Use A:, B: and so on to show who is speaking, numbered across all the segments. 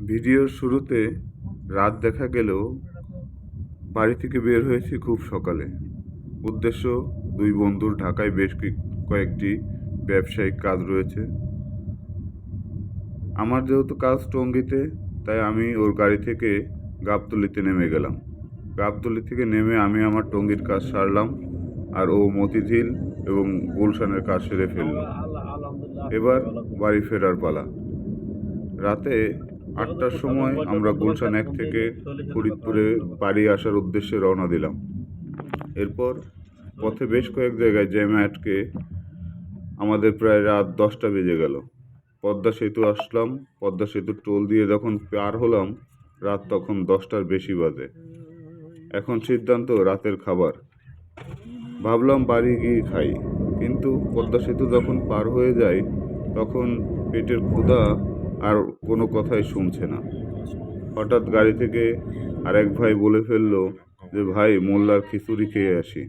A: ভিডিওর শুরুতে রাত দেখা গেলেও বাড়ি থেকে বের হয়েছি খুব সকালে। উদ্দেশ্য, দুই বন্ধুর ঢাকায় বেশ কয়েকটি ব্যবসায়িক কাজ রয়েছে। আমার যেহেতু কাজ টঙ্গীতে, তাই আমি ওর গাড়ি থেকে গাবতলীতে নেমে গেলাম। গাবতলী থেকে নেমে আমি আমার টঙ্গীর কাজ সারলাম, আর ও মতিঝিল এবং গুলশানের কাজ সেরে ফেলল। এবার বাড়ি ফেরার পালা। রাতে 8টার সময় আমরা গুলশান 1 থেকে ফরিদপুরে বাড়ি আসার উদ্দেশ্যে রওনা দিলাম। এরপর পথে বেশ কয়েক জায়গায় জ্যামে আটকে আমাদের প্রায় রাত 10টা বেজে গেল। পদ্মা সেতু আসলাম। পদ্মা সেতুর টোল দিয়ে যখন পার হলাম, রাত তখন 10টার বেশি বাজে। এখন সিদ্ধান্ত রাতের খাবার। ভাবলাম বাড়ি গিয়ে খাই, কিন্তু পদ্মা সেতু যখন পার হয়ে যায় তখন পেটের ক্ষুধা আর কোনো কথাই শুনছে না। হঠাৎ গাড়ি থেকে আরেক ভাই বলে ফেললো যে, ভাই মোল্লার খিচুড়ি খেয়ে আসি।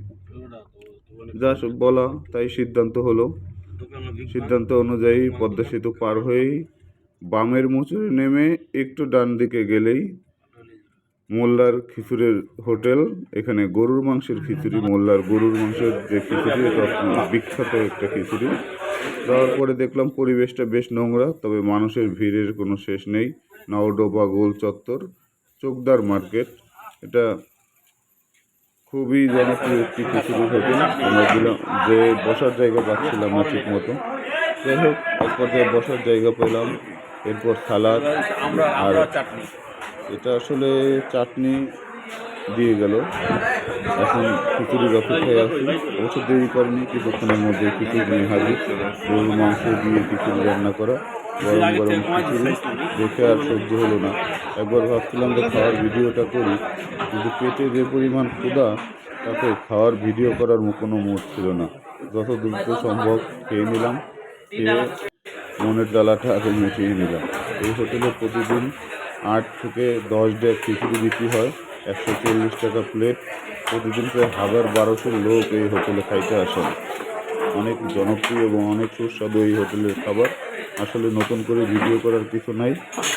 A: যা বলা তাই সিদ্ধান্ত অনুযায়ী পদ্মা সেতু পার হয়েই বামের মোচড়ে নেমে একটু ডান দিকে গেলেই মোল্লার খিচুড়ির হোটেল। এখানে গরুর মাংসের খিচুড়ি, মোল্লার গরুর মাংসের যে খিচুড়ি, এটা বিখ্যাত একটা খিচুড়ি। যাওয়ার পরে দেখলাম পরিবেশটা বেশ নোংরা, তবে মানুষের ভিড়ের কোনো শেষ নেই। নওডোবা গোল চত্বর, চোকদার মার্কেট, এটা খুবই জনপ্রিয় একটি খিচুড়ির হোটেল। আমরা যে বসার জায়গা পাচ্ছিলাম না ঠিক মতো। যাই হোক, এক পর্যায়ে বসার জায়গা পেলাম। এরপর সালাদ আর এটা আসলে চাটনি দিয়ে গেল। এখন খিচুড়ির অপেক্ষায় আছি। অবশ্য দেরি করেনি, কিছুক্ষণের মধ্যে খিচুড়ি নিয়ে হাজির। গরুর মাংস দিয়ে খিচুড়ি রান্না করা, গরম গরম খিচুড়ি দেখে আর সহ্য হলো না। একবার ভাবছিলাম যে খাওয়ার ভিডিওটা করি, কিন্তু পেটে যে পরিমাণ ক্ষুধা, তাতে খাওয়ার ভিডিও করার কোনো মুড ছিল না। যত দ্রুত সম্ভব খেয়ে নিলাম। খেয়ে মনের জ্বালাটা আগে মিটিয়ে নিলাম। এই হোটেলে প্রতিদিন 8 থেকে 10 ডেক খিচুড়ি বিক্রি হয়, 140 টাকা প্লেট। প্রতিদিন প্রায় 1200 লোক এই হোটেলে খাইতে আসেন। অনেক জনপ্রিয় এবং অনেক সুস্বাদু এই হোটেলের খাবার। আসলে নতুন করে ভিডিও করার কিছু নাই,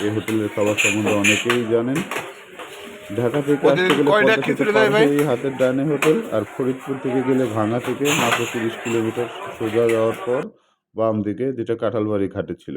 A: এই হোটেলের খাবার সম্বন্ধে অনেকেই জানেন। ঢাকা থেকে আসতে গেলে এই হাতের ডানে হোটেল, আর ফরিদপুর থেকে গেলে ভাঙা থেকে মাত্র 30 কিলোমিটার সোজা যাওয়ার পর বাম দিকে, যেটা কাঁঠালবাড়ি ঘাটে ছিল।